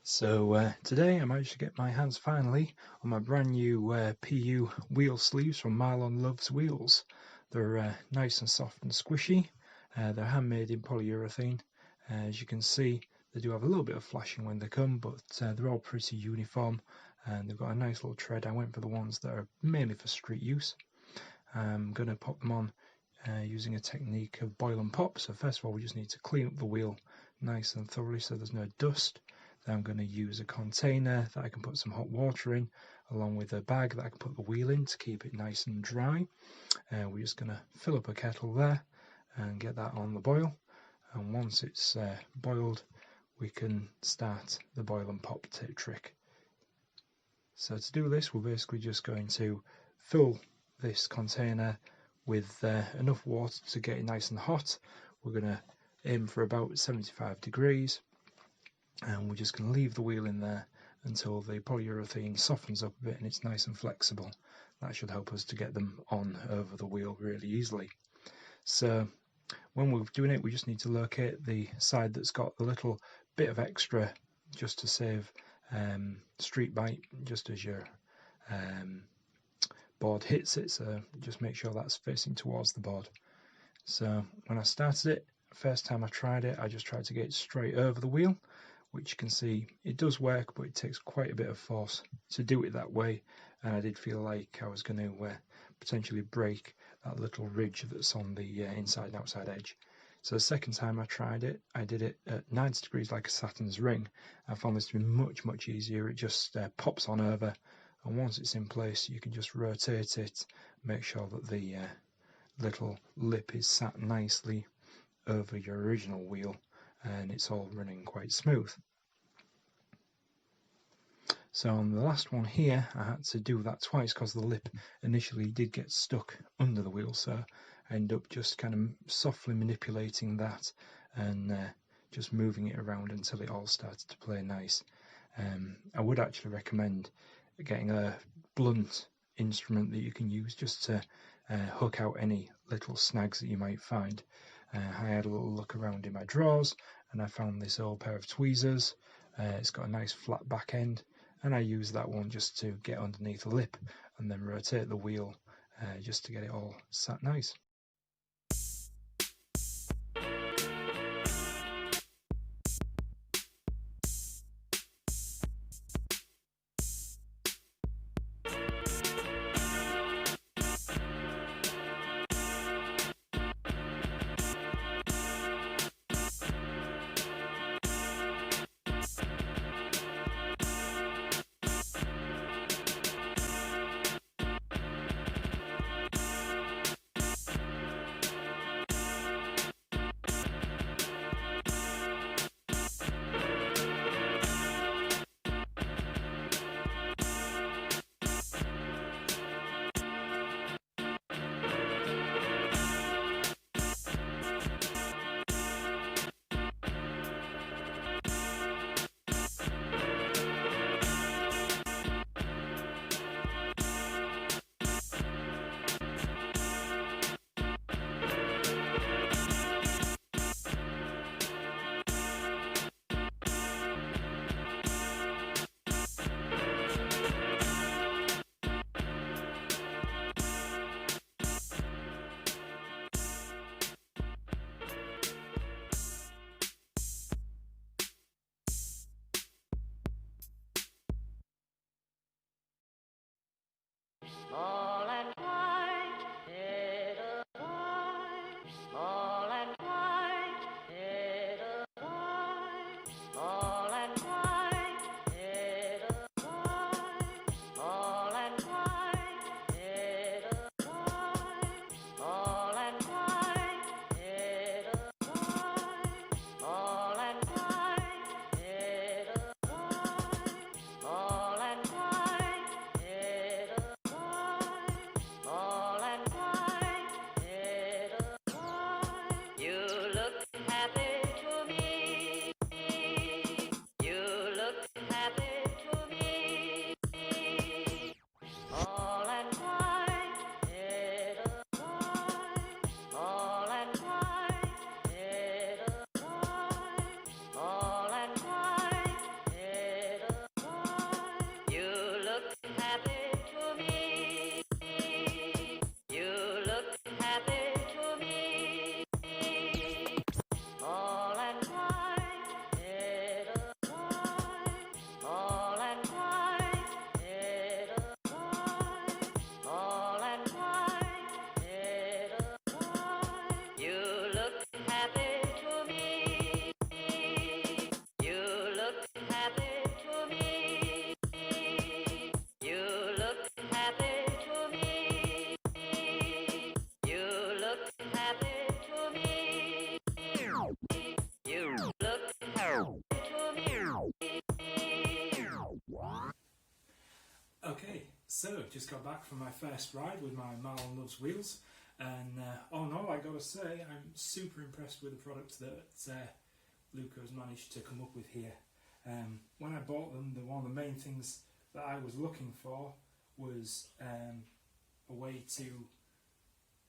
So today I managed to get my hands finally on my brand new PU wheel sleeves from Marlon Loves Wheels. They're nice and soft and squishy. They're handmade in polyurethane. As you can see, they do have a little bit of flashing when they come, but they're all pretty uniform and they've got a nice little tread. I went for the ones that are mainly for street use. I'm going to pop them on using a technique of boil and pop. So first of all, we just need to clean up the wheel nice and thoroughly so there's no dust. Then I'm going to use a container that I can put some hot water in, along with a bag that I can put the wheel in to keep it nice and dry. We're just going to fill up a kettle there and get that on the boil. And once it's boiled, we can start the boil and pop trick. So to do this, we're basically just going to fill this container with enough water to get it nice and hot. We're going to aim for about 75 degrees. And we're just going to leave the wheel in there until the polyurethane softens up a bit and it's nice and flexible. That should help us to get them on over the wheel really easily. So when we're doing it, we just need to locate the side that's got the little bit of extra, just to save street bite just as your board hits it. So just make sure that's facing towards the board. So when I started it, first time I tried it, I just tried to get it straight over the wheel, which you can see it does work, but it takes quite a bit of force to do it that way, and I did feel like I was going to potentially break that little ridge that's on the inside and outside edge. So the second time I tried it, I did it at 90 degrees like a Saturn's ring. I found this to be much easier. It just pops on over, and once it's in place you can just rotate it, make sure that the little lip is sat nicely over your original wheel and it's all running quite smooth. So on the last one here, I had to do that twice because the lip initially did get stuck under the wheel, so I ended up just kind of softly manipulating that and just moving it around until it all started to play nice. I would actually recommend getting a blunt instrument that you can use just to hook out any little snags that you might find. I had a little look around in my drawers and I found this old pair of tweezers. It's got a nice flat back end, and I use that one just to get underneath the lip and then rotate the wheel just to get it all sat nice. Okay, so just got back from my first ride with my Marlon Loves Wheels, and all in all, I gotta say, I'm super impressed with the product that Luca has managed to come up with here. When I bought them, one of the main things that I was looking for was a way to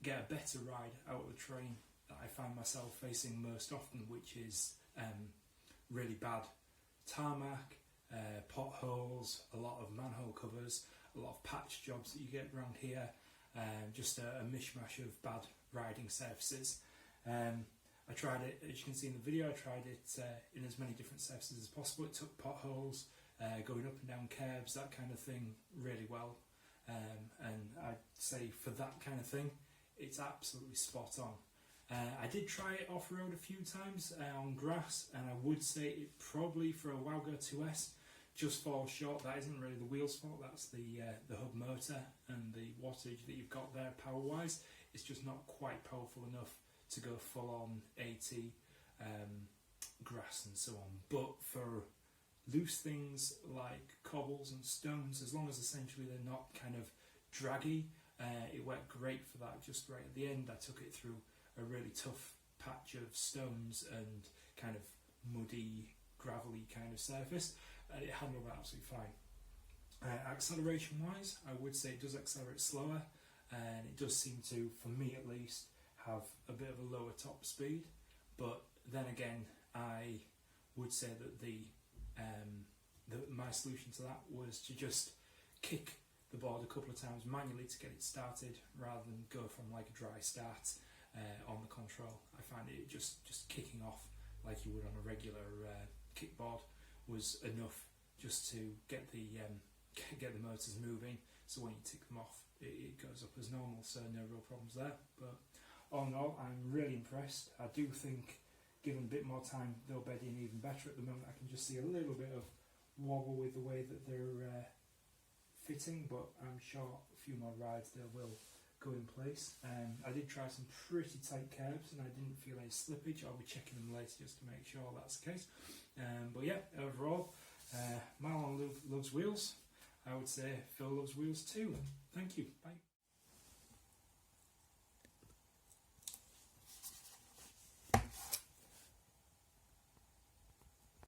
get a better ride out of the terrain that I find myself facing most often, which is really bad tarmac, potholes, a lot of manhole covers, a lot of patch jobs that you get around here, just a mishmash of bad riding surfaces. I tried it, as you can see in the video, I tried it in as many different surfaces as possible. It took potholes, going up and down curbs, that kind of thing, really well. And I'd say for that kind of thing, it's absolutely spot on. I did try it off-road a few times on grass, and I would say it probably, for a Wowgo 2S, just falls short. That isn't really the wheel's fault, that's the hub motor and the wattage that you've got there power-wise. It's just not quite powerful enough to go full-on AT grass and so on. But for loose things like cobbles and stones, as long as essentially they're not kind of draggy, it worked great for that. Just right at the end, I took it through a really tough patch of stones and kind of muddy, gravelly kind of surface, and it handled that absolutely fine. Acceleration wise, I would say it does accelerate slower, and it does seem to, for me at least, have a bit of a lower top speed. But then again, I would say that my solution to that was to just kick the board a couple of times manually to get it started, rather than go from like a dry start on the control. I find it just kicking off like you would on a regular kickboard was enough just to get the motors moving, so when you tick them off it goes up as normal, so no real problems there. But all in all, I'm really impressed. I do think given a bit more time they'll bed in even better. At the moment I can just see a little bit of wobble with the way that they're fitting, but I'm sure a few more rides they will go in place. I did try some pretty tight curbs and I didn't feel any slippage. I'll be checking them later just to make sure that's the case. But yeah, overall, Marlon loves wheels. I would say Phil loves wheels too. Thank you. Bye.